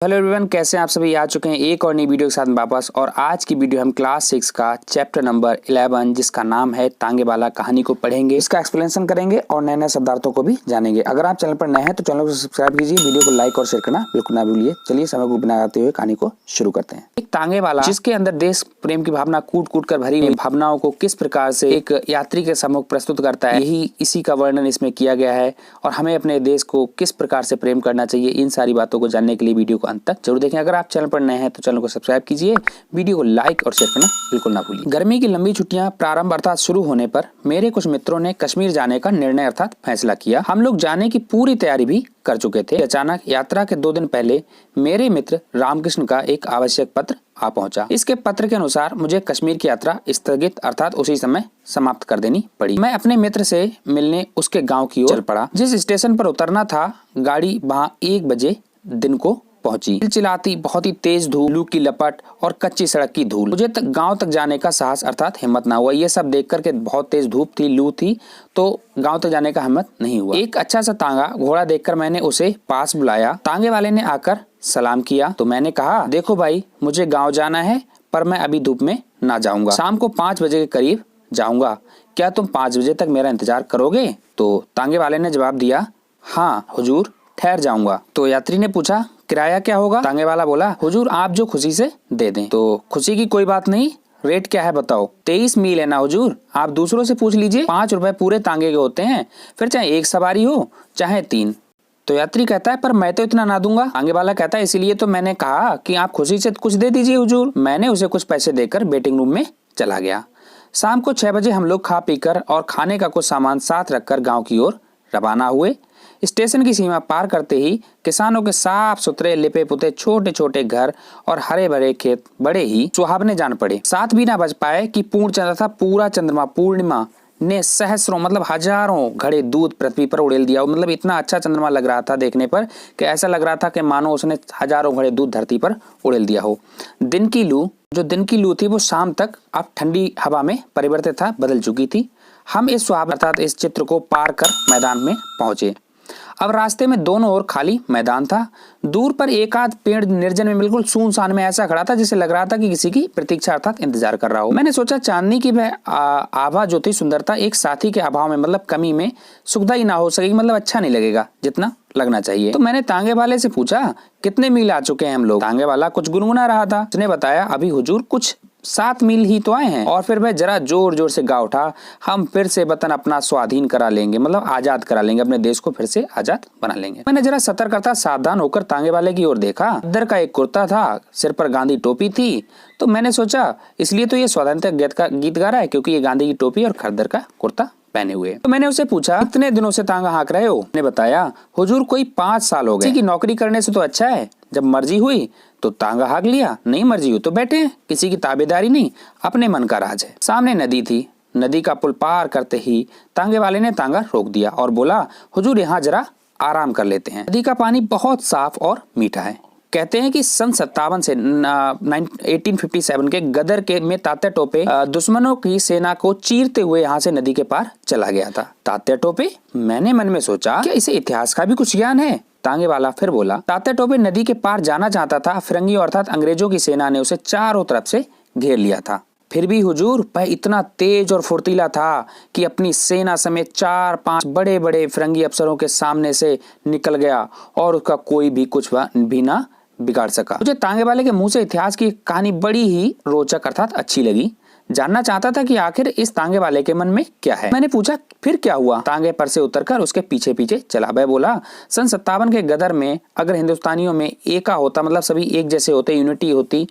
Hello everyone, कैसे हैं आप सभी। आ चुके हैं एक और नई वीडियो के साथ वापस। और आज की वीडियो हम क्लास 6 का चैप्टर नंबर 11 जिसका नाम है तांगेवाला कहानी को पढ़ेंगे, इसका एक्सप्लेनेशन करेंगे और नए नए शब्दार्थों को भी जानेंगे। अगर आप चैनल पर नए हैं तो चैनल को सब्सक्राइब कीजिए, वीडियो को लाइक और शेयर करना बिल्कुल ना भूलिए। चलिए समय को बनाते हुए कहानी को शुरू करते हैं। एक तांगेवाला जिसके अंदर देश प्रेम की भावना कूट कूट कर भरी हुई भावनाओं को किस प्रकार से एक यात्री के सम्मुख प्रस्तुत करता है, यही इसी का वर्णन इसमें किया गया है। और हमें अपने देश को किस प्रकार से प्रेम करना चाहिए, इन सारी बातों को जानने के लिए वीडियो को अंत तक जरूर देखें। अगर आप चैनल पर नए हैं तो चैनल को सब्सक्राइब कीजिए, वीडियो को लाइक और शेयर करना बिल्कुल ना भूलिए। गर्मी की लंबी छुट्टियां प्रारंभ अर्थात शुरू होने पर मेरे कुछ मित्रों ने कश्मीर जाने का निर्णय अर्थात फैसला किया। हम लोग जाने की पूरी तैयारी भी कर चुके थे। अचानक यात्रा के 2 दिन पहले मेरे मित्र रामकृष्ण का एक आवश्यक पत्र आ पहुंचा। इसके पत्र के अनुसार मुझे कश्मीर की यात्रा स्थगित अर्थात उसी समय समाप्त कर देनी पड़ी। मैं अपने मित्र से मिलने उसके गांव की ओर चल पड़ा। जिस स्टेशन पर उतरना था, गाड़ी वहां 1 बजे दिन को पहुंची। चिल्लाती बहुत ही तेज धूल, लू की लपट और कच्ची सड़क की धूल। मुझे गांव तक जाने का साहस अर्थात हिम्मत ना हुआ। ये सब देख करके बहुत तेज धूप थी, लू थी, तो गांव तक जाने का हिम्मत नहीं हुआ। एक अच्छा सा तांगा घोड़ा देखकर मैंने उसे पास बुलाया। तांगे वाले ने आकर सलाम किया तो मैंने कहा, देखो भाई, मुझे गाँव जाना है पर मैं अभी धूप में ना जाऊंगा। शाम को 5 बजे के करीब जाऊंगा। क्या तुम 5 बजे तक मेरा इंतजार करोगे? तो तांगे वाले ने जवाब दिया, हाँ हुजूर, ठहर जाऊंगा। तो यात्री ने पूछा, किराया क्या होगा? तांगे वाला बोला, हुजूर आप जो खुशी से दे दें। तो खुशी की कोई बात नहीं, रेट क्या है बताओ? 23 मील है ना हुजूर, आप दूसरों से पूछ लीजिए। 5 रुपए पूरे तांगे के होते हैं, फिर चाहे एक सवारी हो चाहे 3। तो यात्री कहता है, पर मैं तो इतना ना दूंगा। तांगे वाला कहता है, इसीलिए तो मैंने कहा कि आप खुशी से कुछ दे दीजिए हुजूर। मैंने उसे कुछ पैसे देकर वेटिंग रूम में चला गया। शाम को 6 बजे हम लोग खा पीकर और खाने का कुछ सामान साथ रखकर गाँव की ओर रवाना हुए। स्टेशन की सीमा पार करते ही किसानों के साफ सुथरे लिपे पुते छोटे छोटे घर और हरे भरे खेत बड़े ही सुहावने जान पड़े। साथ भी ना बच पाए कि पूर्ण चंद्र था पूरा चंद्रमा पूर्णिमा ने सहस्रों मतलब हजारों घड़े दूध पृथ्वी पर उड़ेल दिया। मतलब इतना अच्छा चंद्रमा लग रहा था देखने पर कि ऐसा लग रहा था कि मानो उसने हजारों घड़े दूध धरती पर उड़ेल दिया हो। दिन की लू थी वो शाम तक अब ठंडी हवा में परिवर्तित था, बदल चुकी थी। हम इस सुहावने अर्थात इस चित्र को पार कर मैदान में पहुंचे। अब रास्ते में दोनों ओर खाली मैदान था। दूर पर एक आध पेड़ निर्जन में बिल्कुल सुनसान में ऐसा खड़ा था जिसे लग रहा था कि किसी की प्रतीक्षा अर्थात इंतजार कर रहा हो। मैंने सोचा चांदनी की वह आभा जो थी सुंदरता एक साथी के अभाव में मतलब कमी में सुखदाई ना हो सकेगी, मतलब अच्छा नहीं लगेगा जितना लगना चाहिए। तो मैंने तांगे वाले से पूछा, कितने मील आ चुके हैं हम लोग? तांगे वाला कुछ गुनगुना रहा था। उसने बताया, अभी हुजूर कुछ 7 मील ही तो आए हैं। और फिर वह जरा जोर जोर से गा उठा, हम फिर से वतन अपना स्वाधीन करा लेंगे, मतलब आजाद करा लेंगे, अपने देश को फिर से आजाद बना लेंगे। मैंने जरा सतर्कता सावधान होकर तांगे वाले की ओर देखा। खद्दर का एक कुर्ता था, सिर पर गांधी टोपी थी। तो मैंने सोचा इसलिए तो ये स्वतंत्रता गीत गा रहा है, क्योंकि ये गांधी की टोपी और खद्दर का कुर्ता पहने हुए। तो मैंने उसे पूछा, कितने दिनों से तांगा हाँक रहे हो? ने बताया, हुजूर कोई 5 साल हो गए। किसी की नौकरी करने से तो अच्छा है, जब मर्जी हुई तो तांगा हाँक लिया, नहीं मर्जी हुई तो बैठे। किसी की ताबेदारी नहीं, अपने मन का राज है। सामने नदी थी। नदी का पुल पार करते ही तांगे वाले ने तांगा रोक दिया और बोला, हुजूर यहाँ जरा आराम कर लेते हैं। नदी का पानी बहुत साफ और मीठा है। कहते हैं कि सन 57 से 1857 के गदर के में तात्या टोपे दुश्मनों की सेना को चीरते हुए यहाँ से नदी के पार चला गया था। तात्या टोपे? मैंने मन में सोचा, क्या इसे इतिहास का भी कुछ ज्ञान है? तांगे वाला फिर बोला, तात्या टोपे नदी के पार जाना चाहता था। फिरंगियों अर्थात अंग्रेजों की सेना ने उसे चारों तरफ से घेर लिया था। फिर भी हुजूर वह इतना तेज और फुर्तीला था कि अपनी सेना समेत 4-5 बड़े बड़े फिरंगी अफसरों के सामने से निकल गया और उसका कोई भी कुछ भी ना बिगाड़ सका। मुझे तांगे वाले के मुंह से इतिहास की कहानी बड़ी ही रोचक अर्थात अच्छी लगी। जानना चाहता था कि आखिर इस तांगे वाले के मन में क्या है। मैंने पूछा, फिर क्या हुआ? तांगे पर से उतरकर उसके पीछे पीछे चला। वह बोला, सन 57 के गदर में अगर हिंदुस्तानियों में एका होता, मतलब सभी एक जैसे होते, यूनिटी होती,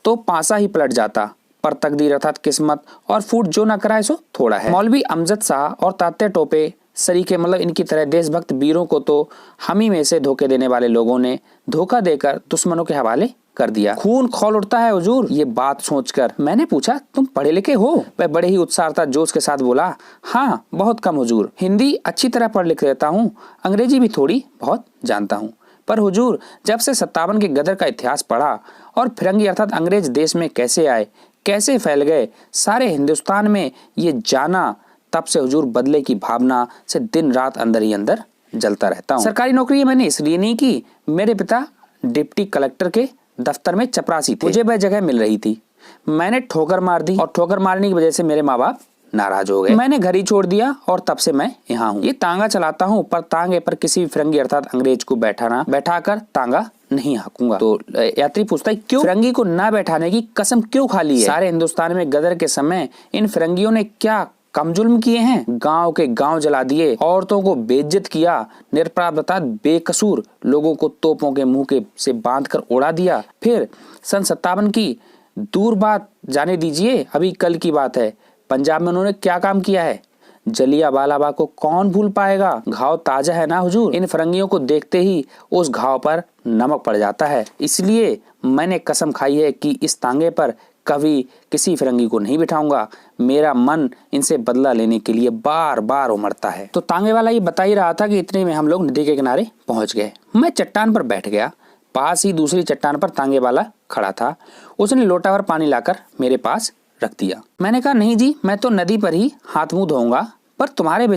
तो पासा ही पलट जाता। पर तकदीर अर्थात किस्मत और फूट जो न कराए सो थोड़ा है। मौलवी अमजद शाह और तात्या टोपे सरीके मतलब इनकी तरह देशभक्त वीरों को तो हम ही में से धोखे देने वाले लोगों ने धोखा देकर दुश्मनों के हवाले कर दिया। खून खौल उठता है हुजूर ये बात सोचकर। मैंने पूछा, तुम पढ़े लिखे हो? वह बड़े ही उत्साह था जोश के साथ बोला, हाँ बहुत कम हुजूर, हिंदी अच्छी तरह पढ़ लिख लेता हूँ, अंग्रेजी भी थोड़ी बहुत जानता हूँ। पर हुजूर जब से 57 के गदर का इतिहास पढ़ा और फिरंगी अर्थात अंग्रेज देश में कैसे आए, कैसे फैल गए, सारे हिंदुस्तान में ये जाना, तब से हुजूर बदले की भावना से दिन रात अंदर ही अंदर जलता रहता हूँ। सरकारी नौकरी मैंने इसलिए नहीं की, मेरे पिता डिप्टी कलेक्टर के दफ्तर में चपरासी थे। मुझे वह जगह मिल रही थी। मैंने ठोकर मार दी और ठोकर मारने की वजह से मेरे माँ बाप नाराज हो गए। मैंने घर ही छोड़ दिया और तब से मैं यहाँ हूँ। ये तांगा चलाता हूँ, पर तांगे पर किसी भी फिरंगी अर्थात अंग्रेज को बैठाकर तांगा नहीं हाँकूंगा। तो यात्री पूछता है क्यों? फिरंगी को ना बैठाने की कसम क्यों खा ली है? सारे हिंदुस्तान में गदर के समय इन फिरंगियों ने क्या कम जुल्म किए हैं? गांव के गांव जला दिए, औरतों को बेइज्जत किया, निरपराध अर्थात बेकसूर लोगों को तोपों के मुंह के से बांधकर उड़ा दिया। फिर सन 57 की दूर बात जाने दीजिए, अभी कल की बात है, पंजाब में उन्होंने क्या काम किया है? जलियांवाला बाग को कौन भूल पाएगा? घाव ताजा है ना हुजूर। इन फिरंगियों को देखते ही उस घाव पर नमक पड़ जाता है। इसलिए मैंने कसम खाई है कि इस तांगे पर कभी किसी फिरंगी को नहीं बिठाऊंगा। मेरा मन इनसे बदला लेने के लिए बार बार उमड़ता है। तो तांगे वाला ये बता ही रहा था कि इतने में हम लोग नदी के किनारे पहुंच गए। मैं चट्टान पर बैठ गया। पास ही दूसरी चट्टान पर तांगे वाला खड़ा था। उसने लोटा भर पानी लाकर मेरे पास रख दिया। मैंने कहा नहीं जी, मैं तो नदी पर ही हाथ मुंह धोऊंगा, पर तुम्हारे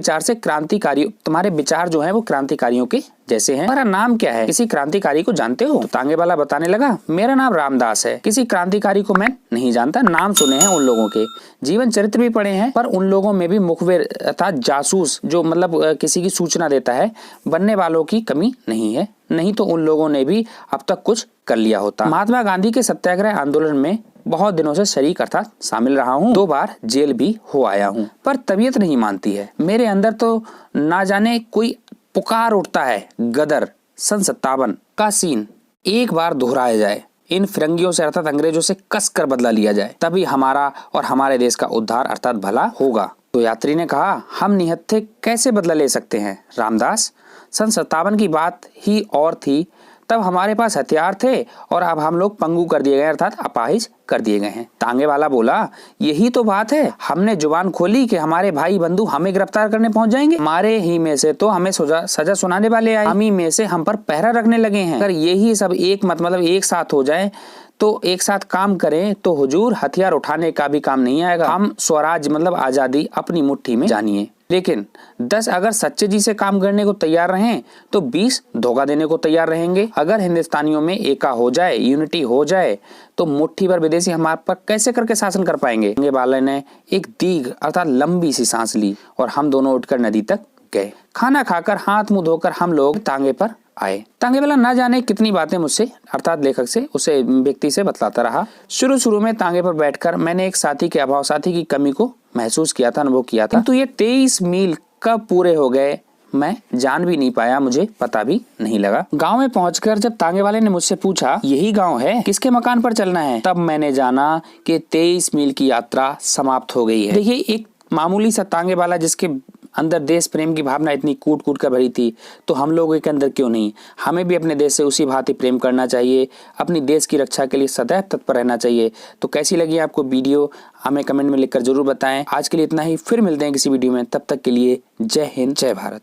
विचार जो है वो क्रांतिकारियों के जैसे हैं। तुम्हारा नाम क्या है? किसी क्रांतिकारी को जानते हो? तो तांगे वाला बताने लगा मेरा नाम रामदास है। किसी क्रांतिकारी को मैं नहीं जानता, नाम सुने हैं उन लोगों के, जीवन चरित्र भी पढ़े हैं, पर उन लोगों में भी मुखबिर अर्थात जासूस जो मतलब किसी की सूचना देता है, बनने वालों की कमी नहीं है। नहीं तो उन लोगों ने भी अब तक कुछ कर लिया होता। महात्मा गांधी के सत्याग्रह आंदोलन में बहुत दिनों से शरीक अर्थात शामिल रहा हूँ। 2 बार जेल भी हो आया हूँ, पर तबीयत नहीं मानती है। मेरे अंदर तो ना जाने कोई पुकार उठता है। गदर सन 57 का सीन एक बार दोहराया जाए, इन फिरंगियों से अर्थात अंग्रेजों से कसकर बदला लिया जाए, तभी हमारा और हमारे देश का उद्धार अर्थात भला होगा। तो यात्री ने कहा हम निहत्थे कैसे बदला ले सकते हैं रामदास? सन 57 की बात ही और थी। तब हमारे पास हथियार थे और अब हम लोग पंगु कर दिए गए अर्थात अपाहिज कर दिए गए हैं। तांगे वाला बोला यही तो बात है, हमने जुबान खोली कि हमारे भाई बंधु हमें गिरफ्तार करने पहुंच जाएंगे। हमारे ही में से तो हमें सजा सुनाने वाले आए, हम ही में से हम पर पहरा रखने लगे हैं। अगर यही सब एक साथ हो जाए तो एक साथ काम करें तो हुजूर हथियार उठाने का भी काम नहीं आएगा। हम स्वराज मतलब आजादी अपनी मुट्ठी में जानिए। लेकिन 10 अगर सच्चे जी से काम करने को तैयार रहें तो 20 धोखा देने को तैयार रहेंगे। अगर हिंदुस्तानियों में एका हो जाए, यूनिटी हो जाए, तो मुट्ठी भर विदेशी हमारे पर कैसे करके शासन कर पाएंगे? तांगे वाले ने एक दीर्घ अर्थात लंबी सी सांस ली और हम दोनों उठकर नदी तक गए। खाना खाकर हाथ मुंह धोकर हम लोग तांगे पर आए। तांगे वाला ना जाने कितनी बातें मुझसे अर्थात लेखक से उसे व्यक्ति से बतलाता रहा। शुरू में तांगे पर बैठकर मैंने एक साथी के अभाव, साथी की कमी को महसूस किया था, अनुभव किया था। तो ये 23 मील कब पूरे हो गए मैं जान भी नहीं पाया, मुझे पता भी नहीं लगा। गांव में पहुंचकर जब तांगे वाले ने मुझसे पूछा यही गांव है, किसके मकान पर चलना है, तब मैंने जाना कि 23 मील की यात्रा समाप्त हो गई है। देखिए एक मामूली सा तांगे वाला जिसके अंदर देश प्रेम की भावना इतनी कूट कूट कर भरी थी, तो हम लोगों के अंदर क्यों नहीं? हमें भी अपने देश से उसी भांति प्रेम करना चाहिए, अपनी देश की रक्षा के लिए सदैव तत्पर रहना चाहिए। तो कैसी लगी आपको वीडियो हमें कमेंट में लिखकर जरूर बताएं। आज के लिए इतना ही, फिर मिलते हैं किसी वीडियो में, तब तक के लिए जय हिंद जय भारत।